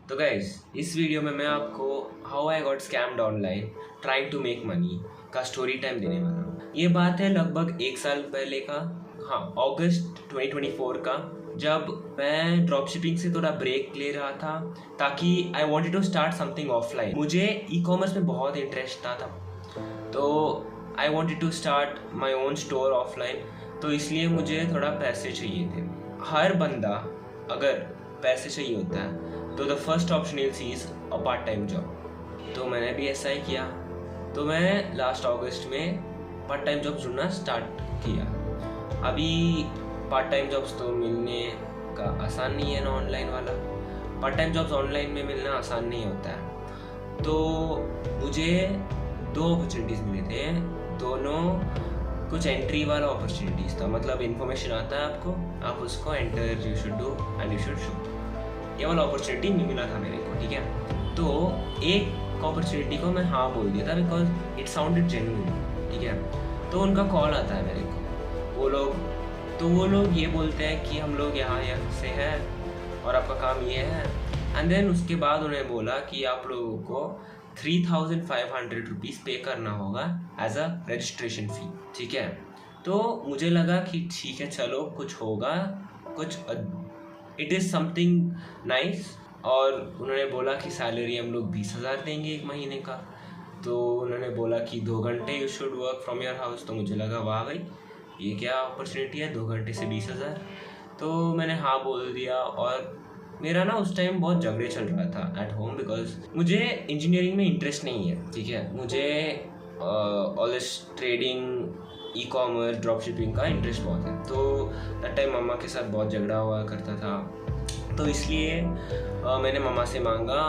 तो गाइस, इस वीडियो में मैं आपको how I got scammed online trying to make money का स्टोरी टाइम देने वाला हूँ। ये बात है लगभग 1 साल पहले का, हाँ, अगस्त 2024 का, जब मैं ड्रॉप शिपिंग से थोड़ा ब्रेक ले रहा था ताकि I wanted to start something offline. मुझे ई कॉमर्स में बहुत इंटरेस्ट था तो I wanted to start my own store offline. तो इसलिए मुझे थोड़ा पैसे चाहिए थे। हर बंदा अगर पैसे चाहिए होता है तो the first option is a part time job. तो मैंने भी ऐसा ही किया। तो मैं लास्ट अगस्त में पार्ट टाइम जॉब ढूंढना स्टार्ट किया। अभी पार्ट टाइम जॉब्स तो मिलने का आसान नहीं है ना, ऑनलाइन वाला। पार्ट टाइम जॉब्स ऑनलाइन में मिलना आसान नहीं होता है। तो मुझे 2 अपॉर्चुनिटीज़ मिले थे, दोनों कुछ एंट्री वाला अपॉर्चुनिटीज़ था। मतलब इन्फॉर्मेशन आता है आपको, आप उसको enter you should do and you should show. ये वाला अपॉर्चुनिटी मिला था मेरे को, ठीक है। तो एक अपॉर्चुनिटी को मैं हाँ बोल दिया था बिकॉज इट साउंडेड जेन्युइन, ठीक है। तो उनका कॉल आता है मेरे को, वो लोग ये बोलते हैं कि हम लोग यहाँ से हैं और आपका काम ये है। एंड देन उसके बाद उन्हें बोला कि आप लोगों को 3,500 रुपीज़ पे करना होगा एज अ रजिस्ट्रेशन फ़ी, ठीक है। तो मुझे लगा कि ठीक है, चलो कुछ होगा, कुछ इट इज़ समथिंग नाइस। और उन्होंने बोला कि सैलरी हम लोग 20,000 देंगे 1 महीने का। तो उन्होंने बोला कि 2 घंटे you should work from your house. तो मुझे लगा वाह भाई, ये क्या अपॉर्चुनिटी है, 2 घंटे से 20,000। तो मैंने हाँ बोल दिया। और मेरा ना उस टाइम बहुत झगड़े चल रहा था एट होम बिकॉज मुझे इंजीनियरिंग में इंटरेस्ट नहीं है, ठीक है। मुझे all this trading, e commerce, drop shipping का इंटरेस्ट बहुत है। तो दैट टाइम मम्मा के साथ बहुत झगड़ा हुआ करता था। तो इसलिए मैंने मम्मा से मांगा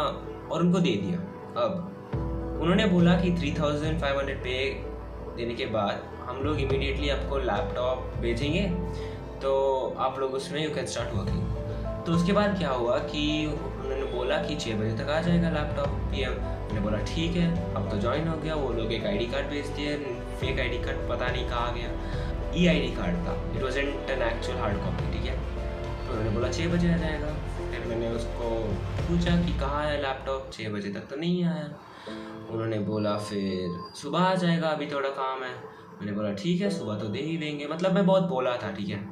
और उनको दे दिया। अब उन्होंने बोला कि 3,500 पे देने के बाद हम लोग इमीडिएटली आपको लैपटॉप भेजेंगे, तो आप लोग उसमें यू कैन स्टार्ट वर्किंग। तो उसके बाद क्या हुआ कि उन्होंने बोला कि 6 बजे तक आ जाएगा लैपटॉप PM। मैंने बोला ठीक है, अब तो ज्वाइन हो गया। वो लोग एक ID कार्ड भेज दिए, फेक ID कार्ड, पता नहीं कहाँ गया, EID कार्ड था, it was an actual hard copy, ठीक है। तो उन्होंने बोला 6 बजे आ जाएगा। फिर मैंने उसको पूछा कि कहाँ है लैपटॉप, 6 बजे तक तो नहीं आया। उन्होंने बोला फिर सुबह आ जाएगा, अभी थोड़ा काम है। मैंने बोला ठीक है, सुबह तो दे ही देंगे। मतलब मैं बहुत बोला था, ठीक है।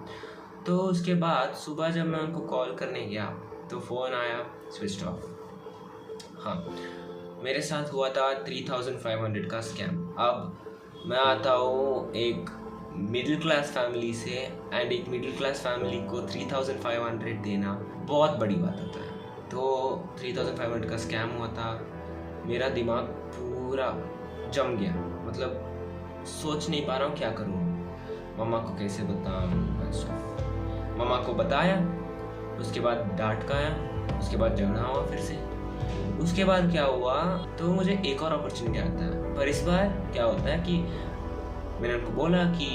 तो उसके बाद सुबह जब मैं उनको कॉल करने गया तो फ़ोन आया स्विच ऑफ। हाँ, मेरे साथ हुआ था 3,500 का स्कैम। अब मैं आता हूँ एक मिडिल क्लास फैमिली से, एंड एक मिडिल क्लास फैमिली को 3,500 देना बहुत बड़ी बात होता है। तो 3,500 का स्कैम हुआ था। मेरा दिमाग पूरा जम गया, मतलब सोच नहीं पा रहा हूँ क्या करूँ, मम्मा को कैसे बताऊँ। मम्मा को बताया, उसके बाद डांट का आया, उसके बाद झगड़ा हुआ फिर से। उसके बाद क्या हुआ, तो मुझे एक और अपॉर्चुनिटी आता है। पर इस बार क्या होता है कि मैंने उनको बोला कि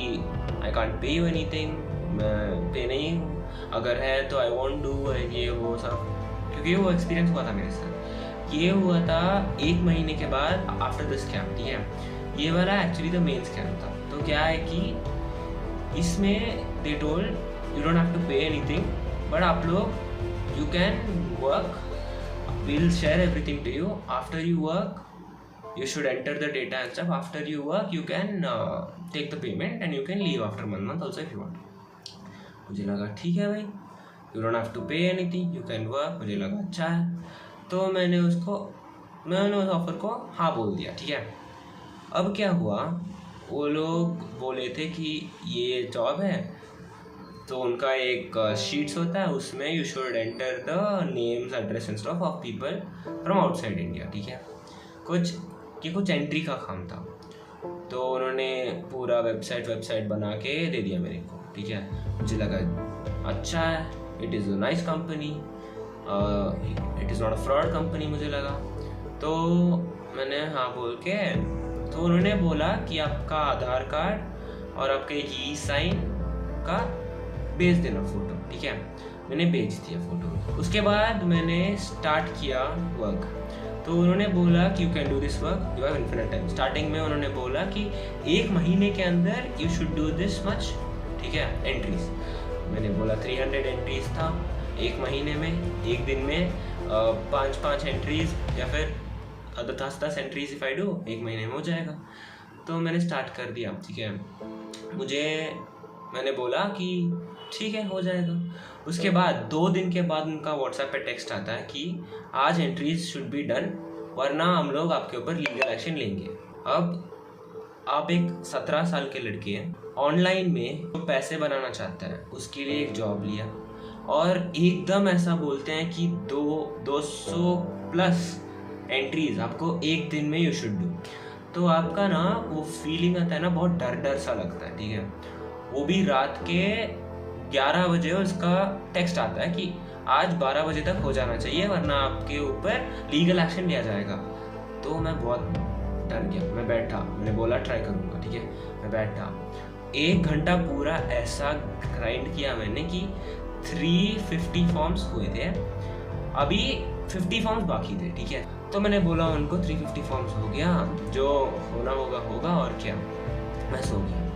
I can't pay you anything, मैं पे नहीं हूँ, अगर है तो आई वॉन्ट डू, ये वो सब। क्योंकि वो एक्सपीरियंस हुआ था मेरे साथ। ये हुआ था 1 महीने के बाद आफ्टर द स्कैम, ठीक है। ये वाला एक्चुअली तो मेन स्कैम था। तो क्या है कि इसमें they told you don't have to pay anything, but आप लोग you can work, we'll share everything to you. After you work, you should enter the data and stuff. After you work, you can take the payment and you can leave after 1 month also if you want. मुझे लगा ठीक है भाई, you don't have to pay anything, you can work. मुझे लगा अच्छा है। तो मैंने उस ऑफर को हाँ बोल दिया, ठीक है। अब क्या हुआ, वो लोग बोले थे कि ये जॉब है, तो उनका एक शीट्स होता है, उसमें you should enter the names, address and stuff of people from outside India, ठीक है। कुछ एंट्री का काम था। तो उन्होंने पूरा वेबसाइट बना के दे दिया मेरे को, ठीक है। मुझे लगा अच्छा है, it is a nice company, it is not a fraud company, मुझे लगा। तो मैंने हाँ बोल के, तो उन्होंने बोला कि आपका आधार कार्ड और आपका एक E-साइन का भेज देना फ़ोटो, ठीक है। मैंने भेज दिया फ़ोटो। उसके बाद मैंने स्टार्ट किया वर्क। तो उन्होंने बोला कि you can do this work, you have infinite time. Starting में उन्होंने बोला कि 1 महीने के अंदर you should do this much, ठीक है, एंट्रीज। मैंने बोला 300 एंट्रीज था 1 महीने में, 1 दिन में 5 एंट्रीज या फिर 10 एंट्रीज इफ़ आई डू 1 महीने में हो जाएगा। तो मैंने स्टार्ट कर दिया, ठीक है। मैंने बोला कि ठीक है हो जाएगा। उसके बाद 2 दिन के बाद उनका व्हाट्सएप पे टेक्स्ट आता है कि आज एंट्रीज शुड बी डन, वरना हम लोग आपके ऊपर लीगल एक्शन लेंगे। अब आप एक 17 साल के लड़के हैं, ऑनलाइन में जो पैसे बनाना चाहता है उसके लिए एक जॉब लिया और एकदम ऐसा बोलते हैं कि 200 प्लस एंट्रीज आपको एक दिन में यू शुड डू। तो आपका ना वो फीलिंग आता है ना, बहुत डर सा लगता है, ठीक है। वो भी रात के 11 बजे उसका टेक्स्ट आता है कि आज 12 बजे तक हो जाना चाहिए, वरना आपके ऊपर लीगल एक्शन लिया जाएगा। तो मैं बहुत डर गया, मैं बैठा, मैंने बोला ट्राई करूँगा, ठीक है। मैं बैठा 1 घंटा पूरा ऐसा ग्राइंड किया मैंने कि 350 फॉर्म्स हुए थे, अभी 50 फॉर्म्स बाकी थे, ठीक है। तो मैंने बोला उनको 350 फॉर्म्स हो गया, जो होना होगा और क्या। मैं सो गया।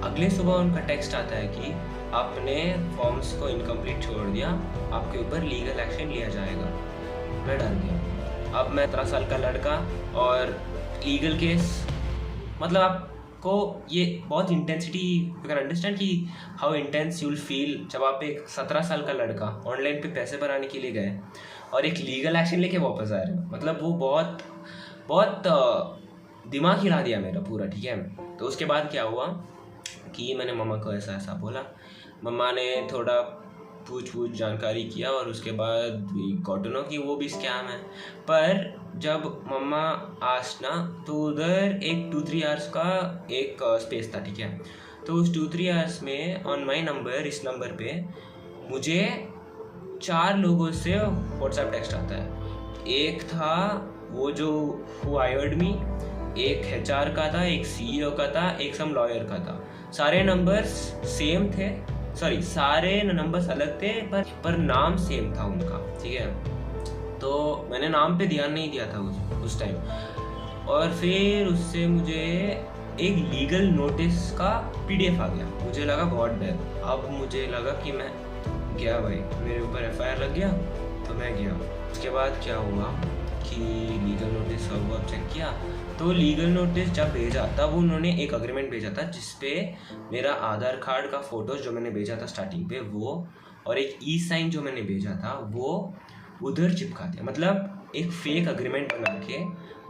अगले सुबह उनका टेक्स्ट आता है कि आपने फॉर्म्स को इनकम्प्लीट छोड़ दिया, आपके ऊपर लीगल एक्शन लिया जाएगा। मैं डर गया। अब मैं 17 साल का लड़का और लीगल केस, मतलब आपको ये बहुत इंटेंसिटी, यू कैन अंडरस्टैंड कि how intense you will feel जब आप एक 17 साल का लड़का ऑनलाइन पे पैसे बनाने के लिए गए और एक लीगल एक्शन लेके वापस आ रहे हो। मतलब वो बहुत दिमाग हिला दिया मेरा पूरा, ठीक है। तो उसके बाद क्या हुआ कि मैंने मम्मा को ऐसा बोला। मम्मा ने थोड़ा पूछ जानकारी किया और उसके बाद गॉट टू नो कि वो भी स्कैम है। पर जब मम्मा आस्क्ड ना, तो उधर एक 2-3 आवर्स का एक स्पेस था, ठीक है। तो उस 2-3 आवर्स में ऑन माई नंबर, इस नंबर पे मुझे 4 लोगों से व्हाट्सएप टेक्स्ट आता है। एक था वो जो हु हायर्ड मी, एक HR का था, एक CEO का था, एक सम लॉयर का था। सारे नंबर्स सेम थे, सॉरी सारे नंबर्स अलग थे पर नाम सेम था उनका, ठीक है। तो मैंने नाम पे ध्यान नहीं दिया था उस टाइम। और फिर उससे मुझे एक लीगल नोटिस का PDF आ गया। मुझे लगा बहुत डर। अब मुझे लगा कि मैं गया भाई, मेरे ऊपर FIR लग गया, तो मैं गया। उसके बाद क्या हुआ कि लीगल नोटिस सब चेक किया। तो लीगल नोटिस जब भेजा तब उन्होंने एक अग्रीमेंट भेजा था जिसपे मेरा आधार कार्ड का फ़ोटो जो मैंने भेजा था स्टार्टिंग पे वो, और एक E-साइन जो मैंने भेजा था वो उधर चिपका दिया। मतलब एक फेक अग्रीमेंट बना के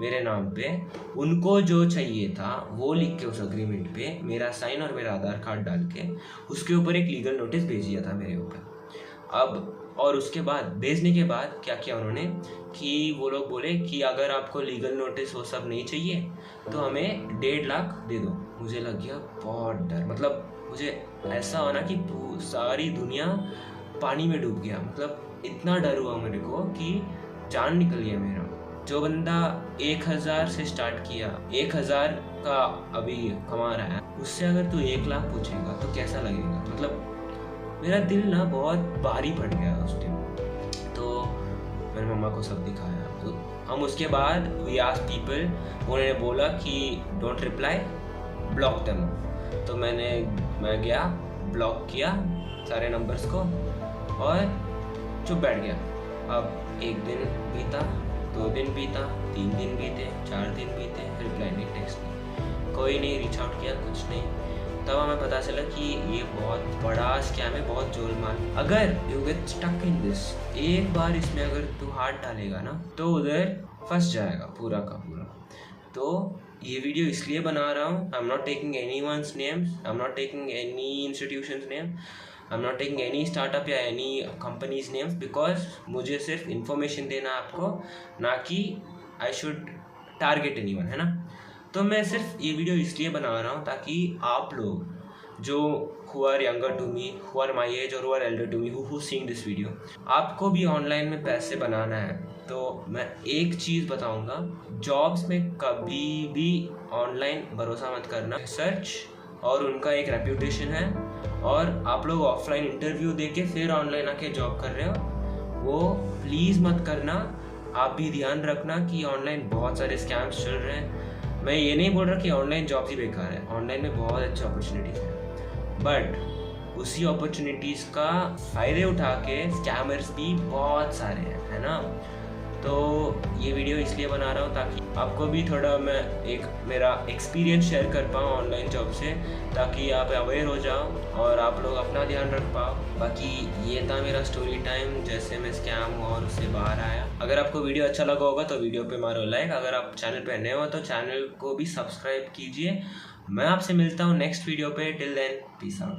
मेरे नाम पे उनको जो चाहिए था वो लिख के उस अग्रीमेंट पे मेरा साइन और मेरा आधार कार्ड डाल के उसके ऊपर एक लीगल नोटिस भेज दिया था मेरे ऊपर। अब और उसके बाद भेजने के बाद क्या किया उन्होंने कि वो लोग बोले कि अगर आपको लीगल नोटिस वो सब नहीं चाहिए तो हमें 1.5 लाख दे दो। मुझे लग गया बहुत डर, मतलब मुझे ऐसा होना कि सारी दुनिया पानी में डूब गया। मतलब इतना डर हुआ मेरे को कि जान निकल गया मेरा। जो बंदा 1000 से स्टार्ट किया, 1000 का अभी कमा रहा है, उससे अगर तू 1 लाख पूछेगा तो कैसा लगेगा। मतलब मेरा दिल ना बहुत भारी पड़ गया उस टाइम। तो मैंने मम्मा को सब दिखाया। तो हम उसके बाद वी आस्क्ड पीपल, उन्होंने बोला कि डोंट रिप्लाई, ब्लॉक देम। तो मैं गया, ब्लॉक किया सारे नंबर्स को और चुप बैठ गया। अब 1 दिन बीता, 2 दिन बीता, 3 दिन बीते, 4 दिन बीते, रिप्लाई नहीं, टेक्स्ट नहीं, कोई नहीं रीच आउट किया, कुछ नहीं। तब हमें पता चला कि ये बहुत बड़ा स्कैम है, बहुत जोलमाल। अगर you get stuck in this, एक बार इसमें अगर तू हाथ डालेगा ना तो उधर फंस जाएगा पूरा का पूरा। तो ये वीडियो इसलिए बना रहा हूँ, I am not taking any one's names, I am not taking any institutions name, I am not taking any startup या एनी कंपनीज नेम्स, बिकॉज मुझे सिर्फ इन्फॉर्मेशन देना आपको, ना कि आई शुड टारगेट एनीवन, है ना। तो मैं सिर्फ ये वीडियो इसलिए बना रहा हूँ ताकि आप लोग जो who are younger to me, who are my age और who are elder to me, who seeing this video, आपको भी ऑनलाइन में पैसे बनाना है तो मैं एक चीज़ बताऊँगा, जॉब्स में कभी भी ऑनलाइन भरोसा मत करना। सर्च और उनका एक रेप्यूटेशन है, और आप लोग ऑफलाइन इंटरव्यू देके फिर ऑनलाइन आके जॉब कर रहे हो, वो प्लीज़ मत करना। आप भी ध्यान रखना कि ऑनलाइन बहुत सारे स्कैम्स चल रहे हैं। मैं ये नहीं बोल रहा कि ऑनलाइन जॉब ही बेकार है, ऑनलाइन में बहुत अच्छी अपॉर्चुनिटीज़ हैं, बट उसी अपॉर्चुनिटीज़ का फ़ायदे उठा के स्कैमर्स भी बहुत सारे हैं। है ना। तो ये वीडियो इसलिए बना रहा हूँ ताकि आपको भी थोड़ा मैं एक मेरा एक्सपीरियंस शेयर कर पाऊँ ऑनलाइन जॉब से, ताकि आप अवेयर हो जाओ और आप लोग अपना ध्यान रख पाओ। बाकी ये था मेरा स्टोरी टाइम, जैसे मैं स्कैम हुआ और उससे बाहर आया। अगर आपको वीडियो अच्छा लगा होगा तो वीडियो पे मारो लाइक, अगर आप चैनल पे नए हो तो चैनल को भी सब्सक्राइब कीजिए। मैं आपसे मिलता हूँ नेक्स्ट वीडियो पे। Till then peace out.